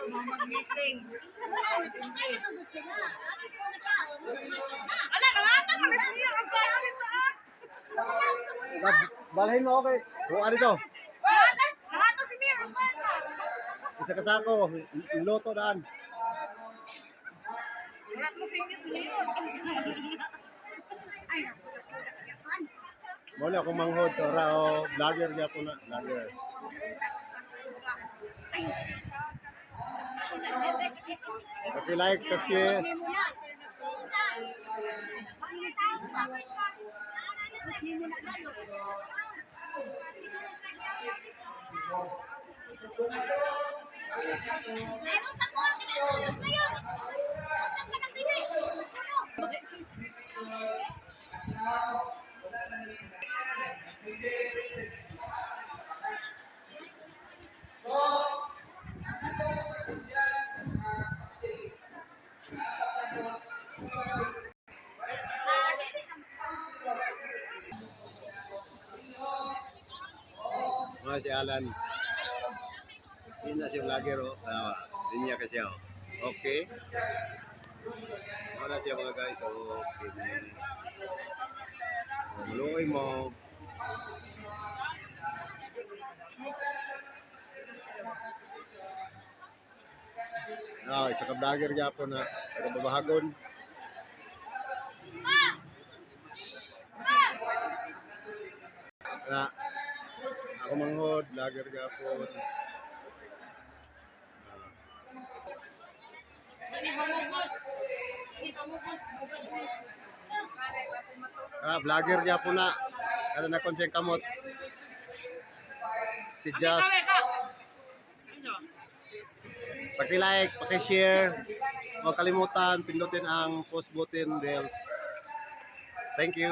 mag-meeting. Ala, nangatang na siya ang bayan nito. Balhin mo ako kay. Kung ano to? Nangatang si Mir. Isa kasako. Loto daan. Wala mo sa English niyo. Muna akong manghod. Ora o. Vlogger niya po na. Vlogger. Paki-like sa share. Mga si Alan. Yun na siya vlogger o. Din niya kasi ako. Okay. Wala siya mga guys. Okay. Maluoy mo. Isa ka vlogger niya po na babahagon. Na ako manghod, vlogger niya po. Vlogger niya po na. Ano na konseng kamot. Si Just. Paki-like, paki-share. Huwag kalimutan, pindutin ang post button bells. Thank you.